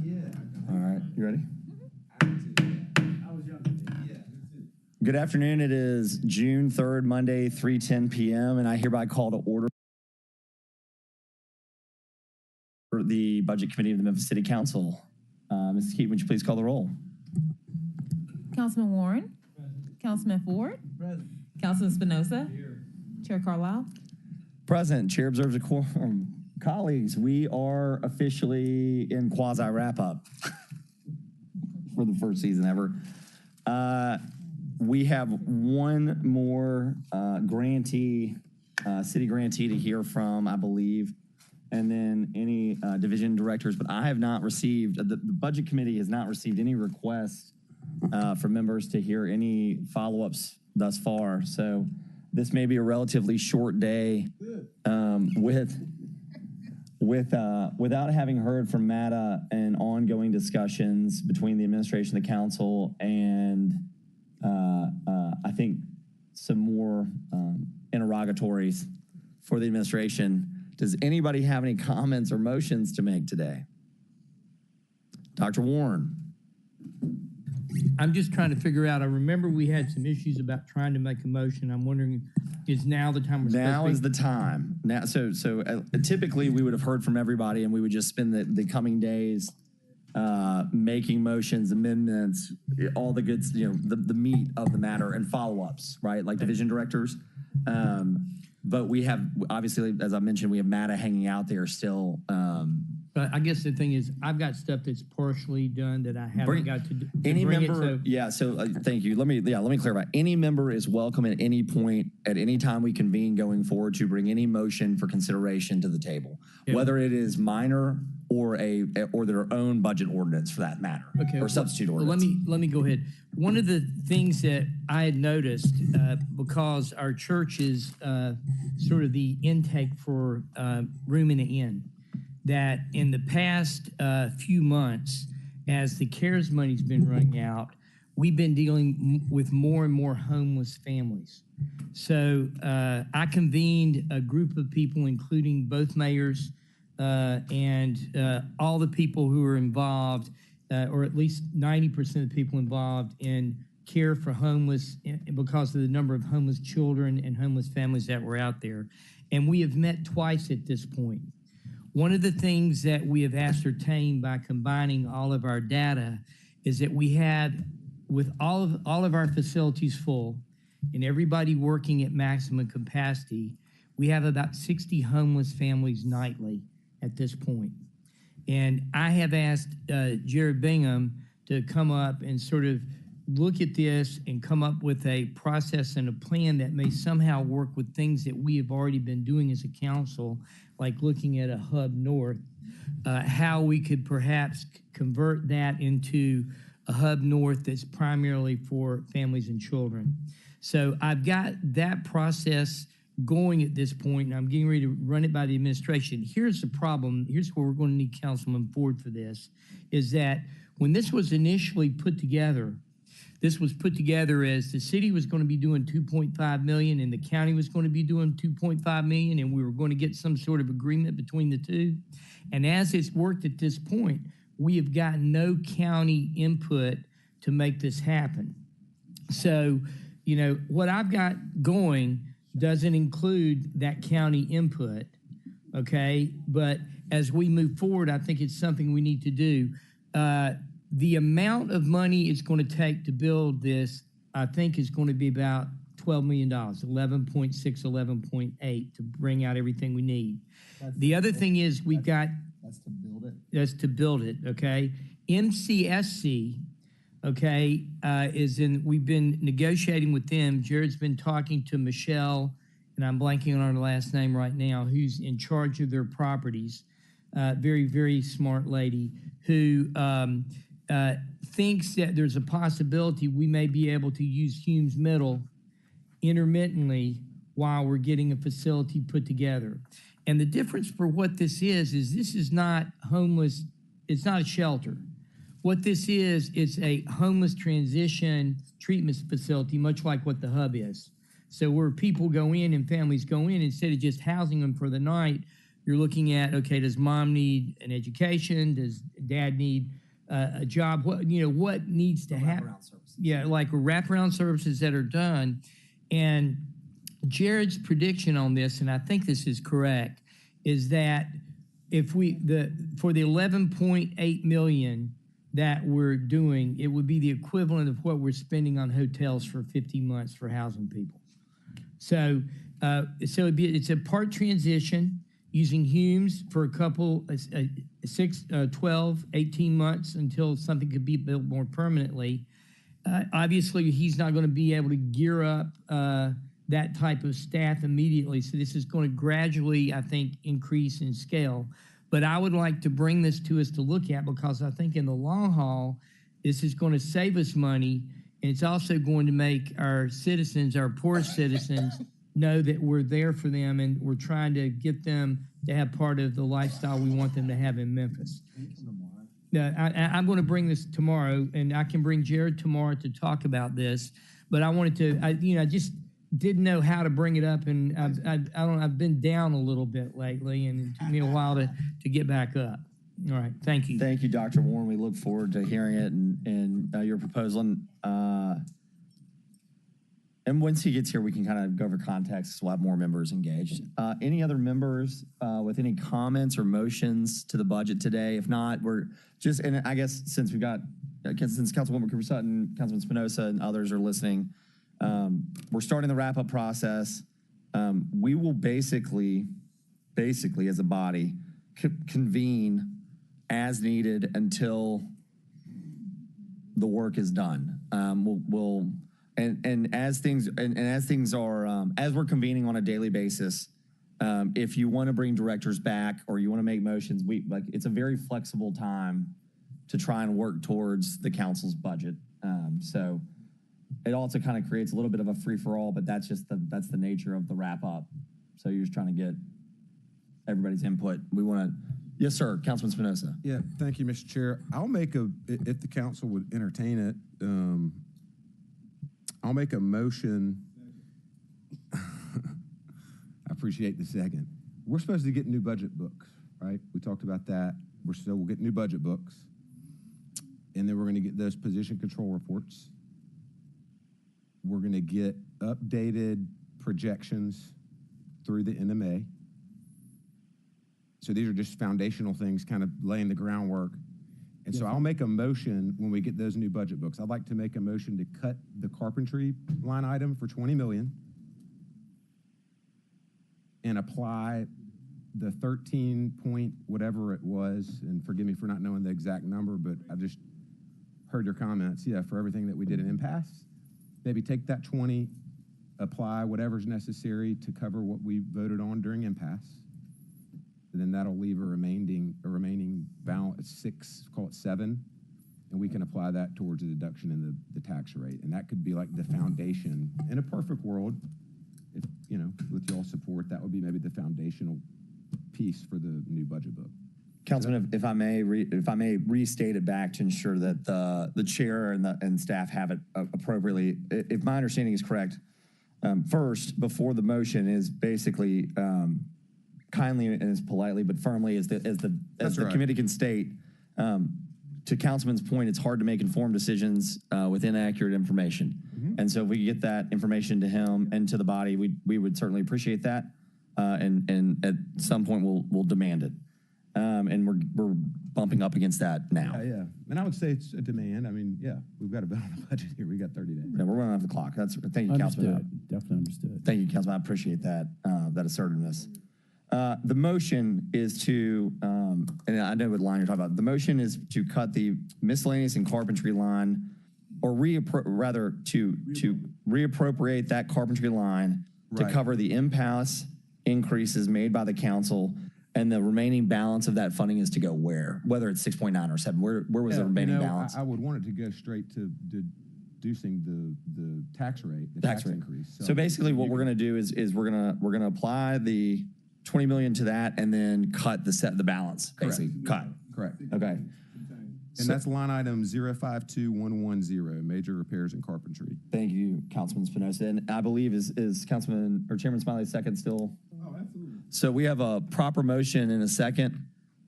All right, you ready? Good afternoon. It is June 3rd, Monday, 3:10 p.m., and I hereby call to order the Budget Committee of the Memphis City Council. Mrs. Keaton, would you please call the roll? Councilman Warren. Present. Councilman Ford. Present. Councilman Spinoza. Here. Chair Carlisle. Present. Chair observes a quorum. Colleagues, we are officially in quasi wrap-up for the first season ever. We have one more grantee, city grantee to hear from, I believe, and then any division directors. But I have not received, the Budget Committee has not received any requests for members to hear any follow-ups thus far. So this may be a relatively short day without having heard from MATA and ongoing discussions between the administration, the council, and I think some more interrogatories for the administration. Does anybody have any comments or motions to make today? Dr. Warren. I'm just trying to figure out, I remember we had some issues about trying to make a motion. I'm wondering, is now the time? Now is the time. Now, so typically we would have heard from everybody and we would just spend the coming days making motions, amendments, all the good, the meat of the matter and follow-ups, right? Like division directors. But we have, obviously, as I mentioned, we have MATA hanging out there still. But I guess the thing is, I've got stuff that's partially done that I haven't got to do. Any member, thank you. Let me clarify. Any member is welcome at any point, at any time we convene going forward to bring any motion for consideration to the table, whether it is minor or their own budget ordinance for that matter, or substitute ordinance. Let me go ahead. One of the things that I had noticed, because our church is sort of the intake for room in the inn, that in the past few months, as the CARES money's been running out, we've been dealing with more and more homeless families. So I convened a group of people, including both mayors and all the people who are involved, or at least 90% of the people involved in care for homeless because of the number of homeless children and homeless families that were out there. And we have met twice at this point. One of the things that we have ascertained by combining all of our data is that we had, with all of our facilities full and everybody working at maximum capacity, we have about 60 homeless families nightly at this point. And I have asked Jared Bingham to come up and sort of look at this and come up with a process and a plan that may somehow work with things that we have already been doing as a council, like looking at a hub north, how we could perhaps convert that into a hub north that's primarily for families and children. So I've got that process going at this point, and I'm getting ready to run it by the administration. Here's the problem. Here's where we're going to need Councilman Ford for this, is that when this was initially put together, this was put together as the city was going to be doing $2.5 million and the county was going to be doing $2.5 million, and we were going to get some sort of agreement between the two. And as it's worked at this point, we have gotten no county input to make this happen. So, what I've got going doesn't include that county input, okay? But as we move forward, I think it's something we need to do. The amount of money it's going to take to build this, I think, is going to be about $12 million, 11.6, 11.8 to bring out everything we need. The other thing is we've got... That's to build it? That's to build it, okay? MCSC, okay, we've been negotiating with them. Jared's been talking to Michelle, and I'm blanking on her last name right now, who's in charge of their properties. Very, very smart lady who thinks that there's a possibility we may be able to use Humes Middle intermittently while we're getting a facility put together. And the difference for what this is this is not homeless, it's not a shelter. What this is, it's a homeless transition treatment facility, much like what the hub is. So where people go in and families go in, instead of just housing them for the night, you're looking at, okay, does mom need an education? dad need a job? What needs to happen? Yeah, like wraparound services that are done. And Jared's prediction on this, and I think this is correct, is that if for the 11.8 million that we're doing, it would be the equivalent of what we're spending on hotels for 50 months for housing people. So it's a part transition using Humes for a couple, 12, 18 months until something could be built more permanently. Obviously, he's not going to be able to gear up that type of staff immediately. So this is going to gradually, I think, increase in scale. But I would like to bring this to us to look at, because I think in the long haul, this is going to save us money. And it's also going to make our citizens, our poorest citizens, know that we're there for them and we're trying to get them to have part of the lifestyle we want them to have in Memphis. I'm going to bring this tomorrow, and I can bring Jared tomorrow to talk about this. But I wanted to, I just didn't know how to bring it up, and I've been down a little bit lately, and it took me a while to get back up. All right, thank you. Thank you, Dr. Warren. We look forward to hearing it and your proposal. And once he gets here, we can kind of go over context, so we'll have more members engaged. Any other members with any comments or motions to the budget today? If not, we're just, and I guess since Councilwoman Cooper Sutton, Councilman Spinoza, and others are listening, we're starting the wrap-up process. We will basically as a body, convene as needed until the work is done. As things are, as we're convening on a daily basis, if you want to bring directors back or you want to make motions, it's a very flexible time to try and work towards the council's budget. So it also kind of creates a little bit of a free for all, but that's the nature of the wrap up. So you're just trying to get everybody's input. We want to, yes, sir, Councilman Spinoza. Yeah, thank you, Mr. Chair. I'll make if the council would entertain it, I'll make a motion. I appreciate the second. We're supposed to get new budget books, right? We talked about that. We'll get new budget books. And then we're going to get those position control reports. We're going to get updated projections through the NMA. So these are just foundational things, kind of laying the groundwork. And so I'll make a motion when we get those new budget books. I'd like to make a motion to cut the carpentry line item for $20 million and apply the 13 point whatever it was, and forgive me for not knowing the exact number, but I just heard your comments, for everything that we did in impasse. Maybe take that 20, apply whatever's necessary to cover what we voted on during impasse. And then that'll leave a remaining balance, 6, call it 7, and we can apply that towards a deduction in the tax rate. And that could be like the foundation. In a perfect world, if with y'all's support, that would be maybe the foundational piece for the new budget book. Councilman, if I may restate it back to ensure that the chair and staff have it appropriately. If my understanding is correct, first, before the motion is basically kindly and as politely but firmly as the committee can state, to Councilman's point, it's hard to make informed decisions with inaccurate information. Mm-hmm. And so if we get that information to him and to the body, we would certainly appreciate that. And at some point we'll demand it. And we're bumping up against that now. Yeah. And I would say it's a demand. I mean, we've got a bit on the budget here. We got 30 days. Yeah, we're running off the clock. Thank you, Councilman. Definitely understood. Thank you, Councilman. I appreciate that assertiveness. The motion is to, and I know what line you're talking about. The motion is to cut the miscellaneous and carpentry line, or to reappropriate that carpentry line to cover the impasse increases made by the council, and the remaining balance of that funding is to go where? Whether it's 6.9 or 7, where was the remaining balance? I would want it to go straight to reducing the tax rate, the tax increase. So basically what we're going to do is we're going to apply the 20 million to that and then cut the balance, basically. Correct. Okay. And that's line item 052110, major repairs and carpentry. Thank you, Councilman Spinoza. And I believe is Councilman or Chairman Smiley's second still? Oh, absolutely. So we have a proper motion and a second.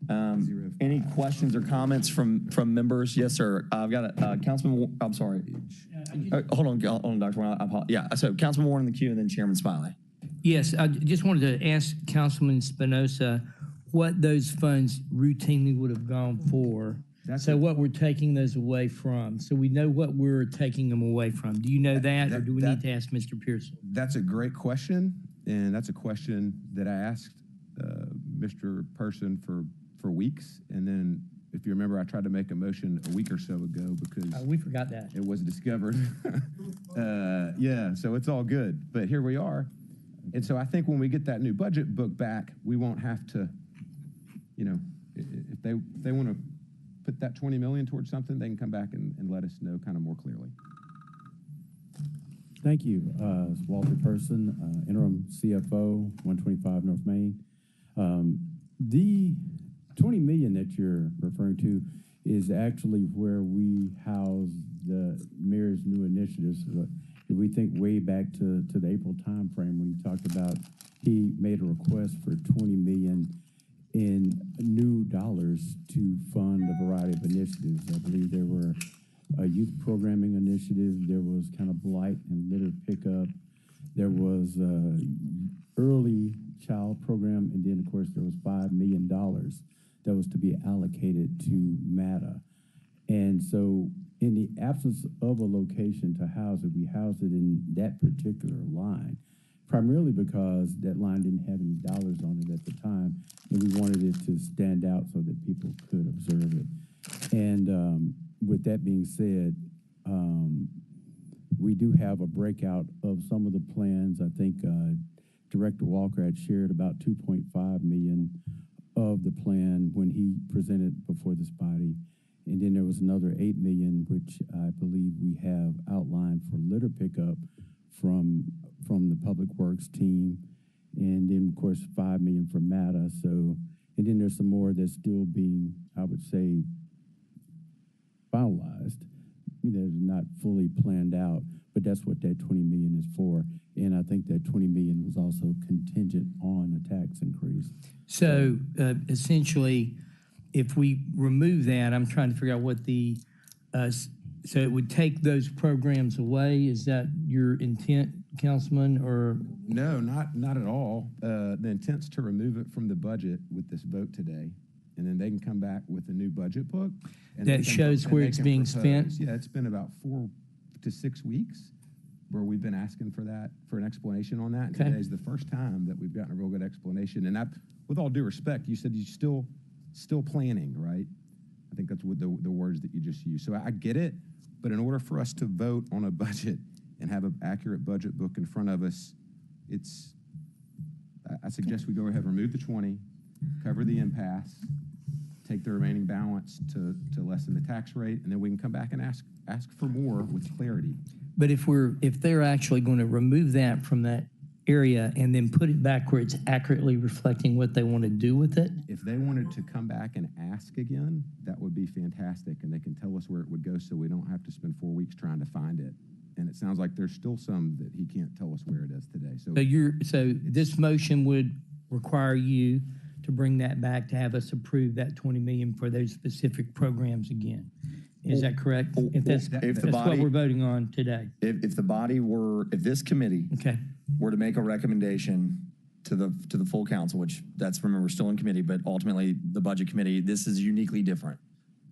Any questions or comments from members? Yes, sir. I've got a Councilman. I'm sorry. Hold on, Dr. Warren. Yeah. So Councilman Warren in the queue, and then Chairman Smiley. Yes, I just wanted to ask Councilman Spinoza what those funds routinely would have gone for. What we're taking those away from, so we know what we're taking them away from. Do you know that or do we need to ask Mr. Pearson? That's a great question, and that's a question that I asked Mr. Person for weeks, and then if you remember, I tried to make a motion a week or so ago because We forgot that. it was discovered. Yeah, so it's all good, but here we are. And so I think when we get that new budget book back, we won't have to, if they want to put that 20 million towards something, they can come back and let us know kind of more clearly. Thank you. It's Walter Person, interim CFO, 125 North Main. The 20 million that you're referring to is actually where we house the mayor's new initiatives. If we think way back to the April timeframe when he talked about, he made a request for 20 million in new dollars to fund a variety of initiatives. I believe there were a youth programming initiative, there was kind of blight and litter pickup, there was a early child program, and then of course there was $5 million that was to be allocated to MATA. And so in the absence of a location to house it, we housed it in that particular line, primarily because that line didn't have any dollars on it at the time, and we wanted it to stand out so that people could observe it. And with that being said, we do have a breakout of some of the plans. I think Director Walker had shared about 2.5 million of the plan when he presented before this body. And then there was another 8 million, which I believe we have outlined for litter pickup from the Public Works team. And then, of course, 5 million for MATA. So, and then there's some more that's still being, I would say, finalized. They're not fully planned out, but that's what that 20 million is for. And I think that 20 million was also contingent on a tax increase. So essentially, if we remove that, I'm trying to figure out what the, so it would take those programs away? Is that your intent, Councilman, or? No, not at all. The intent's to remove it from the budget with this vote today, and then they can come back with a new budget book. And that shows where it's being spent? Yeah, it's been about 4 to 6 weeks where we've been asking for that, for an explanation on that. Okay. And today's the first time that we've gotten a real good explanation. And with all due respect, you said you're still planning, right? I think that's what the words that you just used. So I get it, but in order for us to vote on a budget and have an accurate budget book in front of us, I suggest we go ahead and remove the 20, cover the impasse, take the remaining balance to lessen the tax rate, and then we can come back and ask for more with clarity. But if they're actually going to remove that from that area and then put it back where it's accurately reflecting what they want to do with it? If they wanted to come back and ask again, that would be fantastic, and they can tell us where it would go so we don't have to spend 4 weeks trying to find it. And it sounds like there's still some that he can't tell us where it is today. So this motion would require you to bring that back to have us approve that 20 million for those specific programs again. Is that correct? If that's what we're voting on today. If this committee Okay. were to make a recommendation to the full council, which that's, remember, still in committee, but ultimately the budget committee, this is uniquely different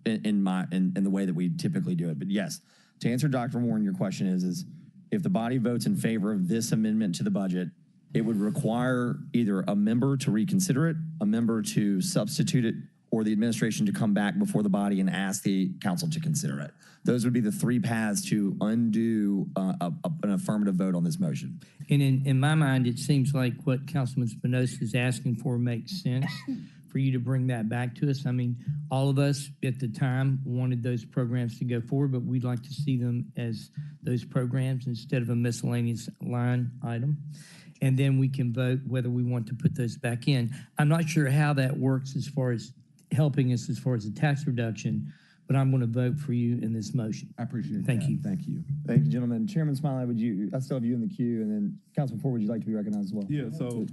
in the way that we typically do it. But yes, to answer Dr. Warren, your question is if the body votes in favor of this amendment to the budget, it would require either a member to reconsider it, a member to substitute it, or the administration to come back before the body and ask the council to consider it. Those would be the three paths to undo an affirmative vote on this motion. And in my mind, it seems like what Councilman Spinoza is asking for makes sense for you to bring that back to us. I mean, all of us at the time wanted those programs to go forward, but we'd like to see them as those programs instead of a miscellaneous line item. And then we can vote whether we want to put those back in. I'm not sure how that works as far as helping us as far as the tax reduction, but I'm going to vote for you in this motion. I appreciate that. Thank you. Thank you. Thank you, gentlemen. Chairman Smiley, I still have you in the queue, and then Councilman Ford, would you like to be recognized as well? Yeah, so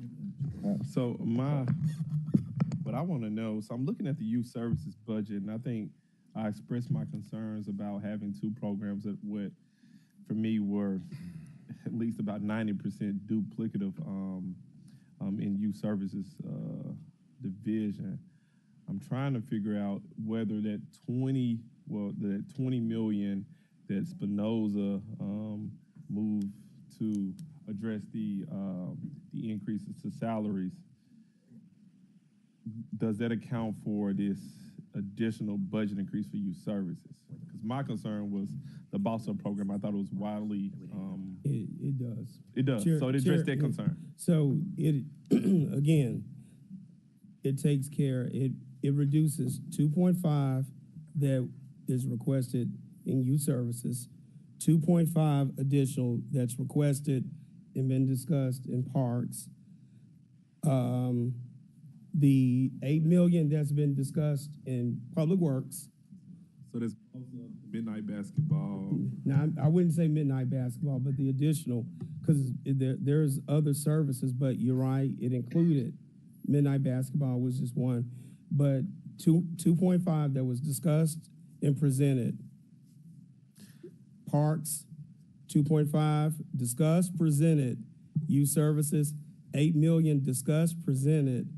what But I want to know, so I'm looking at the youth services budget, and I think I expressed my concerns about having two programs that would, for me, were at least about 90% duplicative in youth services division. I'm trying to figure out whether that 20 million that Spinoza moved to address the increases to salaries, does that account for this additional budget increase for youth services? Because my concern was the BOSSO program. I thought it was widely. It does. It does. So it addressed that concern. So it again, it takes care. It reduces 2.5 that is requested in youth services, 2.5 additional that's requested and been discussed in parks. The 8 million that's been discussed in public works. So there's midnight basketball. Now, I wouldn't say midnight basketball, but the additional, because there's other services, but you're right, it included midnight basketball was just one, but 2.5 that was discussed and presented. Parks, 2.5 discussed, presented. Youth services, 8 million discussed, presented.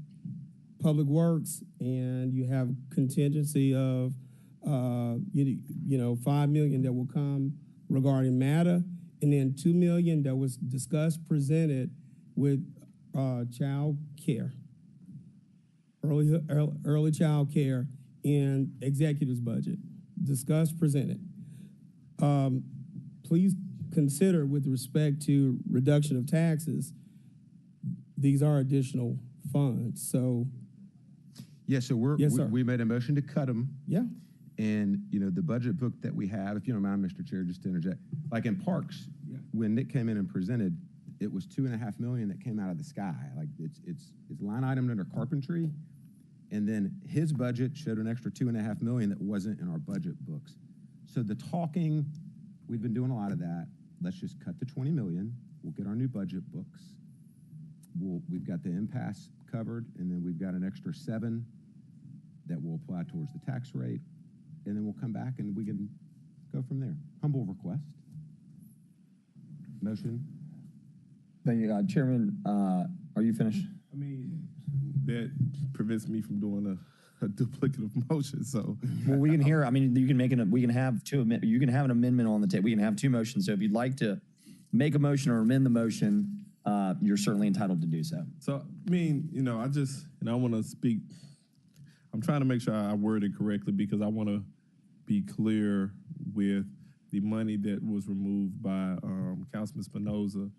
Public works, and you have contingency of 5 million that will come regarding MATA, and then 2 million that was discussed, presented with child care, early child care in executive's budget, discussed, presented. Please consider, with respect to reduction of taxes, these are additional funds. So, Yeah, so we made a motion to cut them. yeah. And, the budget book that we have, if you don't mind, Mr. Chair, just to interject, like in parks, when Nick came in and presented, it was $2.5 million that came out of the sky. Like it's line item under carpentry. And then his budget showed an extra $2.5 million that wasn't in our budget books. So the talking, we've been doing a lot of that. Let's just cut the 20 million. We'll get our new budget books. We've got the impasse covered, and then we've got an extra 7 that will apply towards the tax rate, and then we'll come back and we can go from there. Humble request. Motion. Thank you, Chairman. Are you finished? I mean, that prevents me from doing a duplicative motion. So, Well, we can hear. I mean, you can make we can have you can have an amendment on the table. We can have two motions. So if you'd like to make a motion or amend the motion, you're certainly entitled to do so. So, I mean, I want to speak. I'm trying to make sure I word it correctly because I want to be clear with the money that was removed by Councilman Spinoza.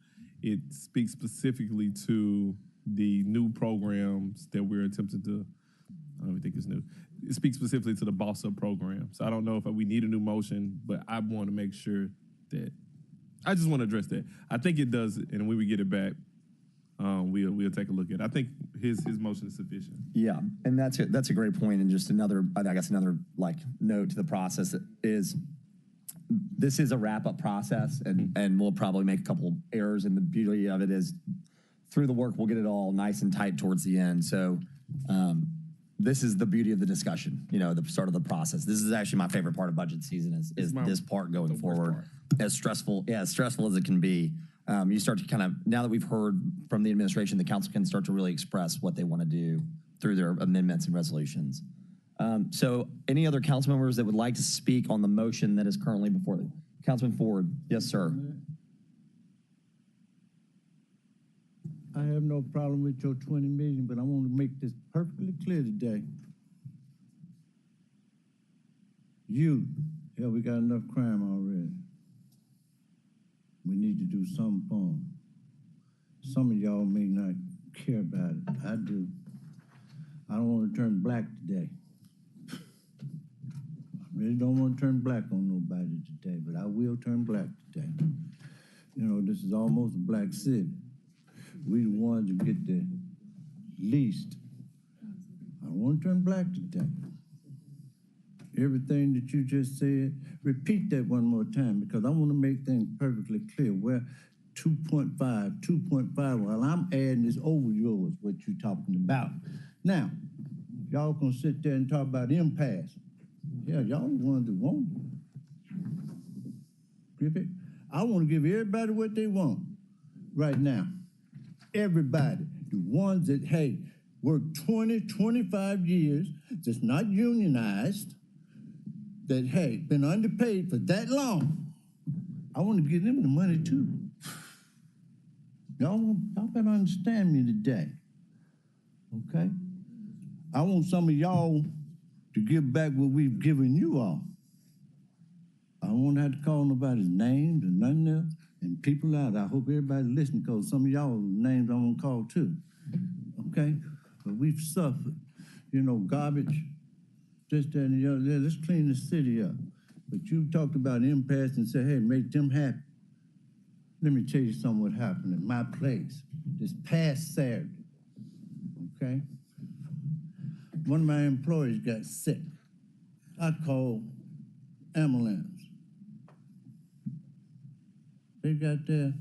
It speaks specifically to the new programs that we're attempting to, I don't even think it's new. It speaks specifically to the Boss Up program. So I don't know if we need a new motion, but I want to make sure that, I just want to address that. I think it does, and when we get it back, we'll take a look at it. I think his motion is sufficient. Yeah, and that's a great point. And just another note to the process is this is a wrap-up process, and we'll probably make a couple errors. And the beauty of it is through the work, we'll get it all nice and tight towards the end. So this is the beauty of the discussion, the start of the process. This is actually my favorite part of budget season is this part going forward. As stressful as it can be. You start to kind of, now that we've heard from the administration, the council can start to really express what they want to do through their amendments and resolutions. So any other council members that would like to speak on the motion that is currently before them? Councilman Ford. Yes, sir. I have no problem with your 20 million, but I want to make this perfectly clear today. We got enough crime already. We need to do something for them. Some of y'all may not care about it. I do. I don't want to turn black today. I really don't want to turn black on nobody today, but I will turn black today. This is almost a black city. We the ones who get the least. I want to turn black today. Everything that you just said, repeat that one more time because I want to make things perfectly clear. Where 2.5, while I'm adding this over yours, what you're talking about. Now, Y'all gonna sit there and talk about impasse. Yeah, y'all the ones that want it. I want to give everybody what they want right now. Everybody, the ones that, hey, work 20, 25 years, that's not unionized, that, hey, been underpaid for that long. I want to give them the money too. Y'all better understand me today, okay? I want some of y'all to give back what we've given you all. I won't have to call nobody's names or nothing else. And people out, I hope everybody listening, because some of y'all names I won't call too. Okay? But we've suffered. You know, garbage, this, that, and the other. Yeah, let's clean the city up. But you talked about impasse and said, hey, make them happy. Let me tell you something what happened at my place this past Saturday. Okay? One of my employees got sick. I called ambulance. They got there,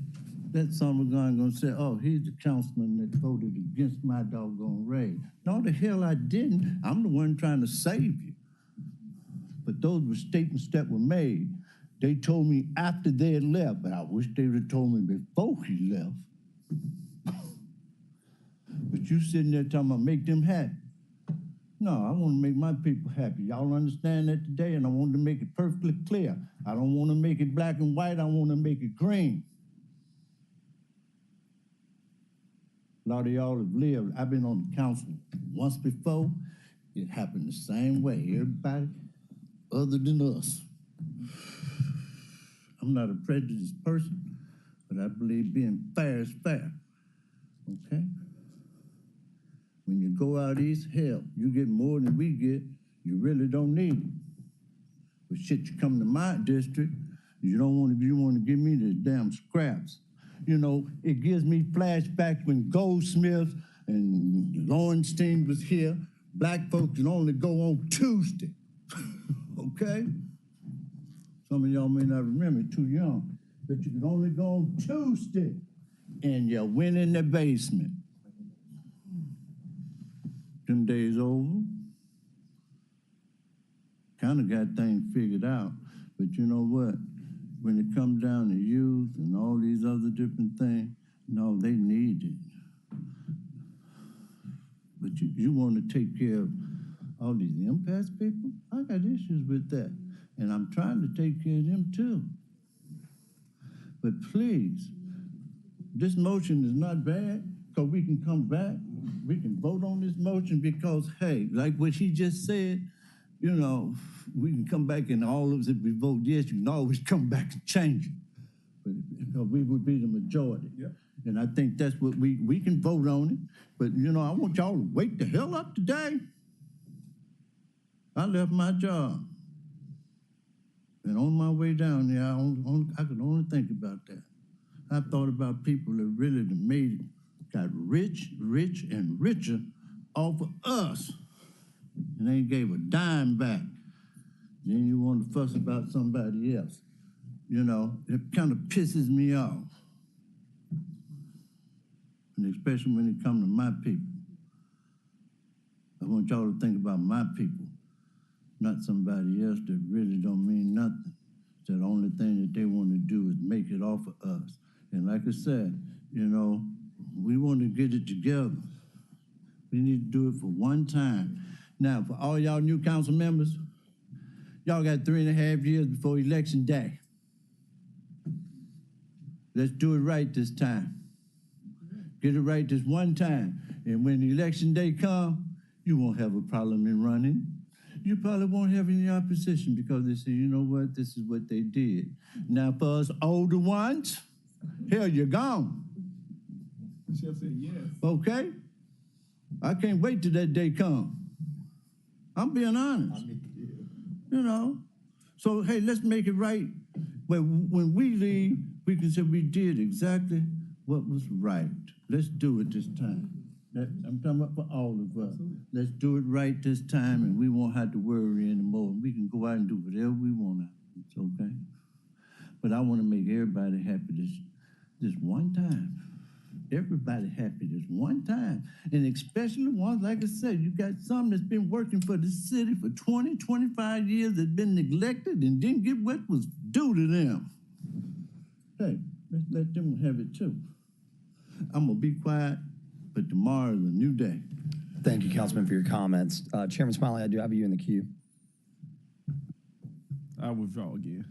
that son of a gun gonna say, oh, he's the councilman that voted against my doggone raise. No, the hell I didn't. I'm the one trying to save you. But those were statements that were made. They told me after they had left, but I wish they would have told me before he left. But you sitting there talking about make them happy. No, I want to make my people happy. Y'all understand that today, and I want to make it perfectly clear. I don't want to make it black and white. I want to make it green. A lot of y'all have lived. I've been on the council once before. It happened the same way. Everybody other than us. I'm not a prejudiced person, but I believe being fair is fair. Okay? When you go out east, hell, you get more than we get. You really don't need it. But shit, you come to my district, you want to give me the damn scraps. You know, it gives me flashbacks when Goldsmith and Lowenstein was here. Black folks can only go on Tuesday. Okay? Some of y'all may not remember, too young. But you can only go on Tuesday. And you went in the basement. Them days over. Kind of got things figured out. But you know what? When it comes down to youth and all these other different things, no, they need it. But you want to take care of all these impasse people? I got issues with that. And I'm trying to take care of them too. But please, this motion is not bad, because we can come back. We can vote on this motion because, hey, like what he just said, you know, we can come back and all of us, if we vote yes, you can always come back and change it. But because we would be the majority. Yep. And I think that's what we can vote on it. But, you know, I want y'all to wake the hell up today. I left my job. And on my way down there, I could only think about that. I thought about people that really got rich, and richer off of us. And they gave a dime back. Then you want to fuss about somebody else. You know, it kind of pisses me off. And especially when it comes to my people. I want y'all to think about my people, not somebody else that really don't mean nothing. The only thing that they want to do is make it off of us. And like I said, you know, we want to get it together. We need to do it for one time. Now, for all y'all new council members, y'all got 3.5 years before election day. Let's do it right this time. Get it right this one time. And when the election day comes, you won't have a problem in running. You probably won't have any opposition because they say, you know what, this is what they did. Now, for us older ones, hell, you're gone. She'll say yes. Okay? I can't wait till that day comes. I'm being honest. You know? So, hey, let's make it right. When we leave, we can say we did exactly what was right. Let's do it this time. I'm talking about for all of us. Let's do it right this time, and we won't have to worry anymore. We can go out and do whatever we want. It's okay. But I want to make everybody happy this one time. everybody happy this one time. And especially ones, like I said, you got some that's been working for the city for 20, 25 years that's been neglected and didn't get what was due to them. Hey, let's let them have it too. I'm gonna be quiet, but tomorrow is a new day. Thank you, Councilman, for your comments. Chairman Smiley, I do have you in the queue. I withdraw again.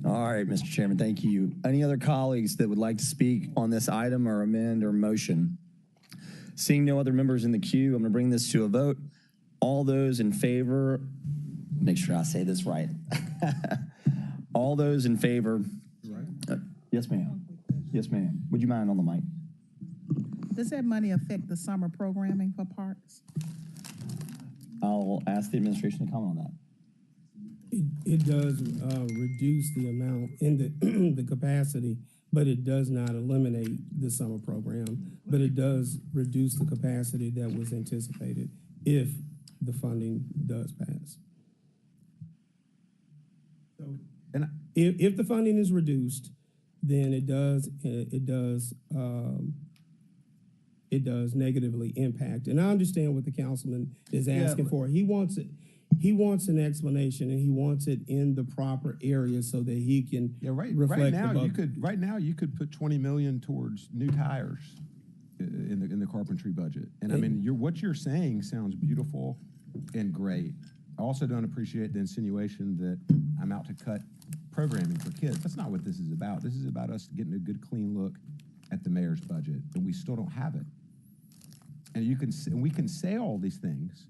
All right, Mr. Chairman, thank you. Any other colleagues that would like to speak on this item or amend or motion? Seeing no other members in the queue, I'm going to bring this to a vote. All those in favor, make sure I say this right. All those in favor. Yes, ma'am. Yes, ma'am. Would you mind on the mic? Does that money affect the summer programming for parks? I'll ask the administration to comment on that. It does reduce the amount in the capacity, but it does not eliminate the summer program. But it does reduce the capacity that was anticipated if the funding does pass. So, And if the funding is reduced, then it does negatively impact. And I understand what the councilman is asking for. He wants it. He wants an explanation, and he wants it in the proper area so that he can reflect right now you could put 20 million towards new tires in the carpentry budget. And I mean, what you're saying sounds beautiful and great. I also don't appreciate the insinuation that I'm out to cut programming for kids. That's not what this is about. This is about us getting a good, clean look at the mayor's budget, and we still don't have it. And we can say all these things,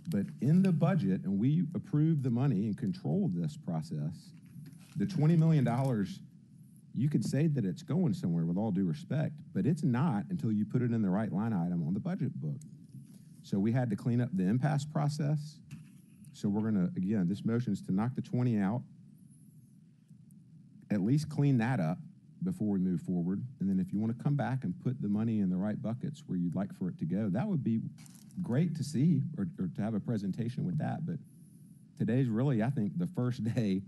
but in the budget, and we approve the money and control this process, the $20 million, you could say that it's going somewhere with all due respect, but it's not until you put it in the right line item on the budget book. So we had to clean up the impasse process. So we're gonna, again, this motion is to knock the 20 out, at least clean that up before we move forward. And then if you wanna come back and put the money in the right buckets where you'd like for it to go, that would be great to see, or to have a presentation with that. But today's really, I think, the first day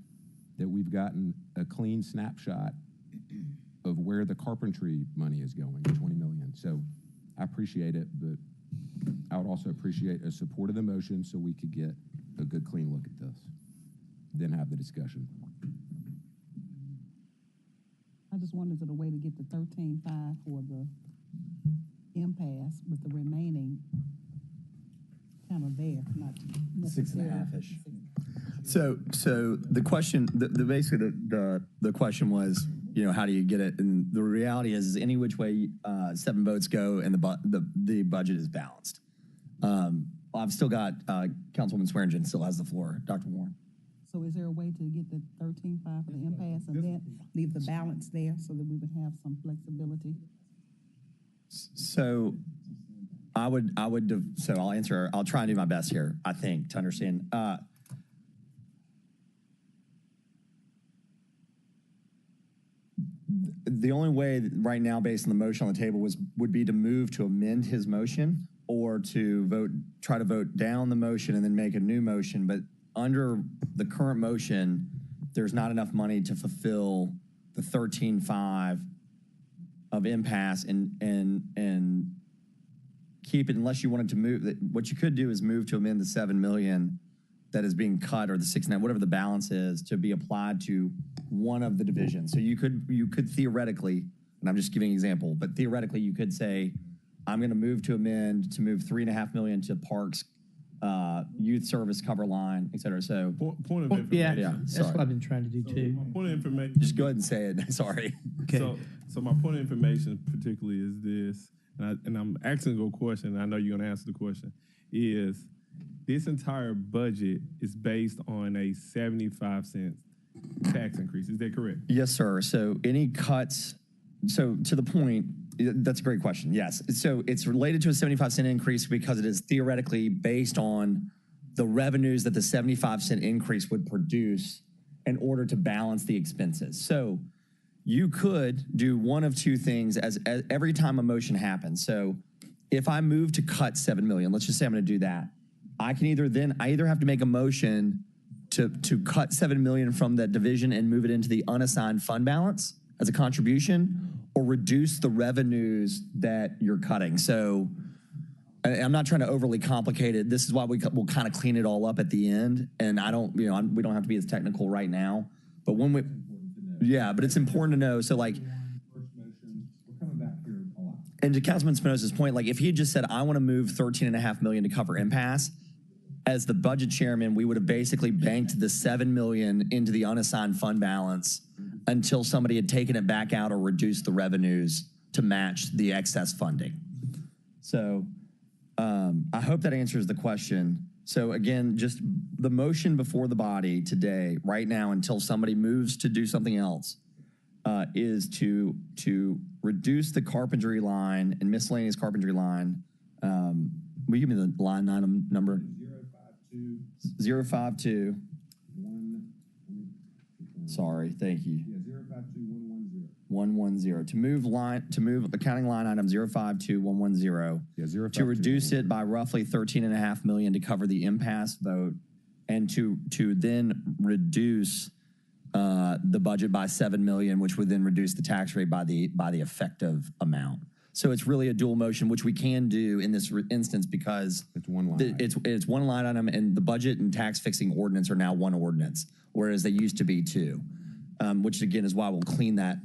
that we've gotten a clean snapshot of where the carpentry money is going, the 20 million. So I appreciate it, but I would also appreciate a support of the motion so we could get a good, clean look at this, then have the discussion. I just wondered, is it a way to get the 13.5 for the impasse with the remaining kind of there, not necessarily 6.5-ish. So the question, basically the question was, how do you get it? And the reality is any which way 7 votes go and the budget is balanced. I've still got Councilwoman Swearingen still has the floor. Dr. Warren. So is there a way to get the 13.5 for the impasse and then leave the balance there so that we would have some flexibility? So so I'll answer, I'll try and do my best here, I think, to understand. The only way right now, based on the motion on the table, would be to move to amend his motion or to try to vote down the motion and then make a new motion. But under the current motion, there's not enough money to fulfill the 13.5 of impasse and keep it, unless you wanted to move. What you could do is move to amend the 7 million that is being cut, or the 6.9, whatever the balance is, to be applied to one of the divisions. So you could theoretically, and I'm just giving an example, but theoretically you could say, I'm going to move to amend to move 3.5 million to parks, youth service cover line, et cetera. So point of information. Yeah, that's what I've been trying to do too. Point of information. Just go ahead and say it. Sorry. Okay. So my point of information particularly is this, and I'm asking a question, and I know you're going to answer the question, is this entire budget is based on a 75-cent tax increase. Is that correct? Yes, sir. So any cuts, so to the point, that's a great question. Yes. So it's related to a 75-cent increase because it is theoretically based on the revenues that the 75-cent increase would produce in order to balance the expenses. So you could do one of two things as every time a motion happens. So if I move to cut 7 million, let's just say I'm going to do that. I either have to make a motion to cut 7 million from that division and move it into the unassigned fund balance as a contribution, or reduce the revenues that you're cutting. So I'm not trying to overly complicate it. This is why we'll kind of clean it all up at the end. And we don't have to be as technical right now. But but it's important to know. So like, and to Councilman Spinoza's point, like if he had just said, I want to move $13.5 million to cover impasse, as the budget chairman, we would have basically banked the $7 million into the unassigned fund balance until somebody had taken it back out or reduced the revenues to match the excess funding. So I hope that answers the question. So again, just the motion before the body today, right now, until somebody moves to do something else, is to reduce the carpentry line and miscellaneous carpentry line. Will you give me the line item number? 052. Sorry, thank you. 110 to move accounting line item 052110 to reduce it by roughly $13.5 million to cover the impasse vote, and to then reduce the budget by $7 million, which would then reduce the tax rate by the effective amount. So it's really a dual motion, which we can do in this instance because It's one line. It's one line item, and the budget and tax fixing ordinance are now one ordinance, whereas they used to be two, which again is why we'll clean the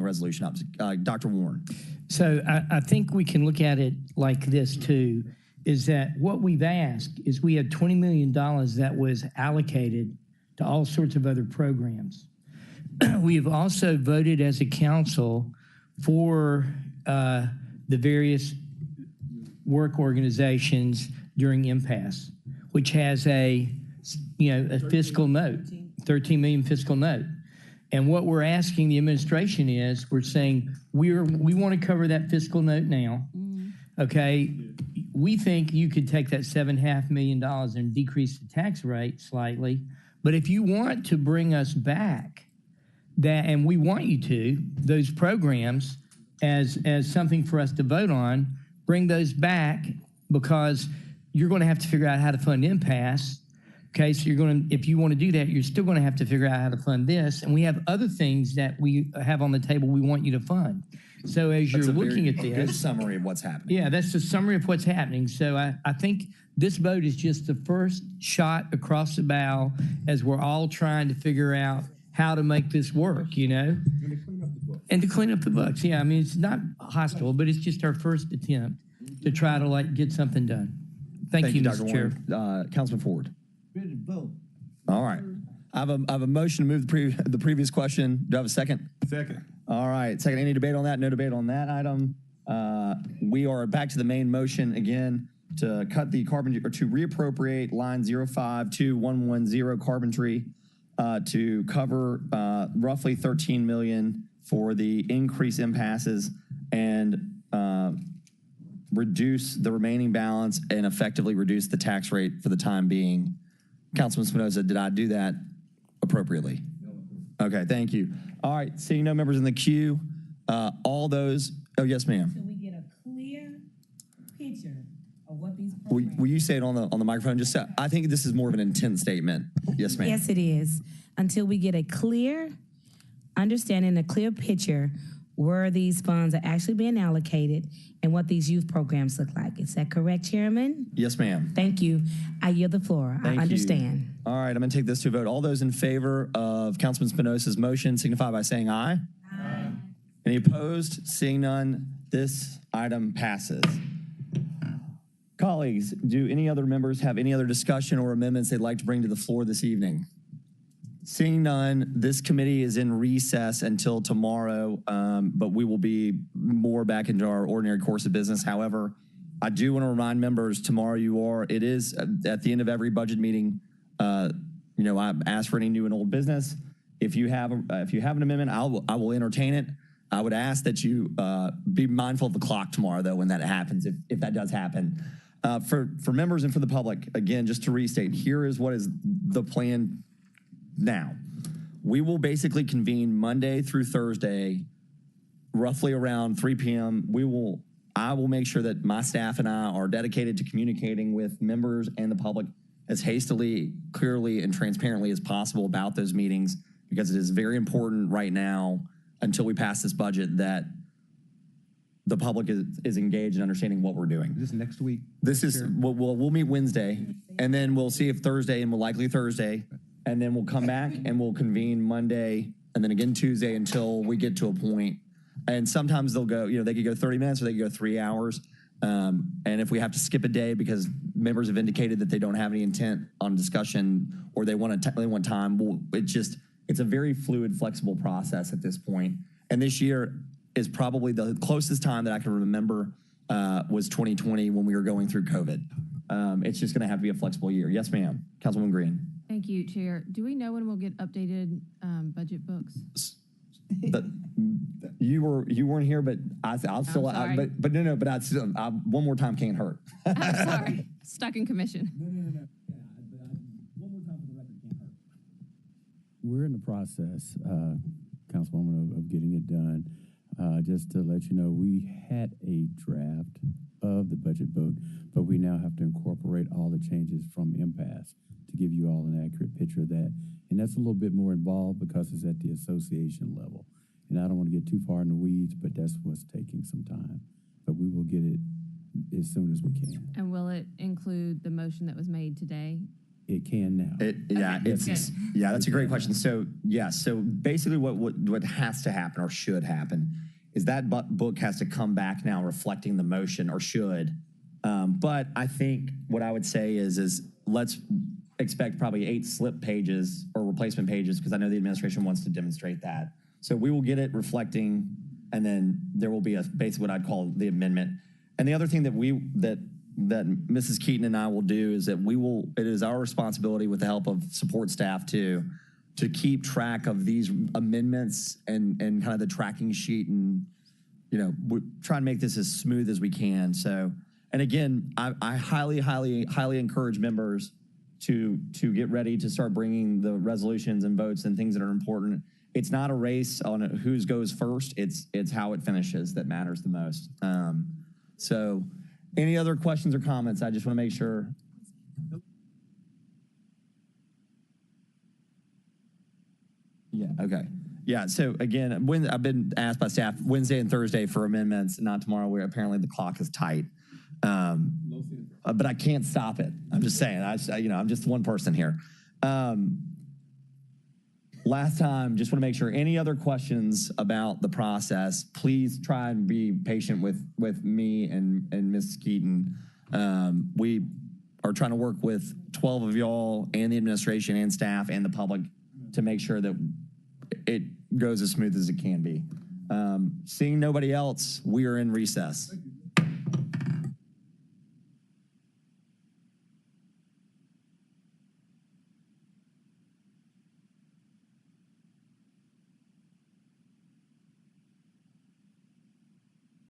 resolution up. Dr. Warren. So I think we can look at it like this too, is that what we've asked is we had $20 million that was allocated to all sorts of other programs. We have also voted as a council for the various work organizations during impasse, which has a fiscal note, 13 million fiscal note. And what we're asking the administration is, we're saying we want to cover that fiscal note now. Okay, we think you could take that $7.5 million and decrease the tax rate slightly. But if you want to bring us back that, and we want you to, those programs as something for us to vote on, bring those back, because you're going to have to figure out how to fund impasse. Okay, so if you want to do that, you're still going to have to figure out how to fund this. And we have other things that we have on the table we want you to fund. So as you're looking at this, good summary of what's happening. Yeah, that's the summary of what's happening. So I think this vote is just the first shot across the bow as we're all trying to figure out how to make this work, And to clean up the books. Yeah, I mean, it's not hostile, but it's just our first attempt to try to get something done. Thank you, Dr. Mr. Chair. Warren. Councilman Ford. Ready to vote. All right. I have a motion to move the previous question. Do I have a second? Second. All right. Second. Any debate on that? No debate on that item. We are back to the main motion again to cut the carpentry, or to reappropriate line 052110 carpentry to cover roughly $13 million for the increased impasses and reduce the remaining balance and effectively reduce the tax rate for the time being. Councilman Spinoza, did I do that appropriately? Okay, thank you. All right, seeing no members in the queue, all those, oh, yes, ma'am. So we get a clear picture of what these Will programs. you say it on the microphone? Just I think this is more of an intent statement. Yes, ma'am. Yes, it is. Until we get a clear understanding, a clear picture where these funds are actually being allocated and what these youth programs look like. Is that correct, Chairman? Yes, ma'am. Thank you. I yield the floor. Thank I understand. You. All right, I'm going to take this to a vote. All those in favor of Councilman Spinoza's motion signify by saying aye. Aye. Any opposed? Seeing none, this item passes. Colleagues, do any other members have any other discussion or amendments they'd like to bring to the floor this evening? Seeing none, this committee is in recess until tomorrow, but we will be more back into our ordinary course of business. However, I do want to remind members tomorrow it is at the end of every budget meeting. I ask for any new and old business. If you have an amendment, I will entertain it. I would ask that you be mindful of the clock tomorrow, though, when that happens, if that does happen. For members and for the public, again, just to restate, here is what is the plan now. We will basically convene Monday through Thursday, roughly around 3 p.m. I will make sure that my staff and I are dedicated to communicating with members and the public as hastily, clearly, and transparently as possible about those meetings, because it is very important right now, until we pass this budget, that the public is engaged in understanding what we're doing. Is this next week? This is, Chair? we'll meet Wednesday, and then we'll see if Thursday, and we'll likely Thursday, and then we'll come back and we'll convene Monday, and then again Tuesday until we get to a point. And sometimes they'll go, they could go 30 minutes or they could go 3 hours. And if we have to skip a day because members have indicated that they don't have any intent on discussion or they want time, it's a very fluid, flexible process at this point. And this year is probably the closest time that I can remember was 2020 when we were going through COVID. It's just going to have to be a flexible year. Yes, ma'am. Councilwoman Green. Thank you, Chair. Do we know when we'll get updated budget books? You weren't here, but I'll still. sorry. But no. But one more time can't hurt. I'm sorry. Stuck in commission. No. One more time for the record can't hurt. We're in the process, Councilwoman, of getting it done. Just to let you know, we had a draft of the budget book, but we now have to incorporate all the changes from impasse to give you all an accurate picture of that. And that's a little bit more involved because it's at the association level. And I don't want to get too far in the weeds, but that's what's taking some time. But we will get it as soon as we can. And will it include the motion that was made today? It can now. That's a great question. So so basically what has to happen or should happen is that book has to come back now reflecting the motion or should. But I think what I would say is let's expect probably 8 slip pages or replacement pages because I know the administration wants to demonstrate that. So we will get it reflecting, and then there will be basically what I'd call the amendment. And the other thing that Mrs. Keaton and I will do is that it is our responsibility with the help of support staff to keep track of these amendments and kind of the tracking sheet, and we try and make this as smooth as we can. So, and again, I highly encourage members to get ready to start bringing the resolutions and votes and things that are important. It's not a race on whose goes first. It's how it finishes that matters the most. So any other questions or comments? I just want to make sure. Yeah, okay. Yeah, so again, when I've been asked by staff Wednesday and Thursday for amendments, not tomorrow, where apparently the clock is tight. But I can't stop it. I'm just saying, I'm just one person here. Last time, just want to make sure, any other questions about the process, please try and be patient with me and Ms. Keaton. We are trying to work with 12 of y'all and the administration and staff and the public to make sure that it goes as smooth as it can be. Seeing nobody else, we are in recess.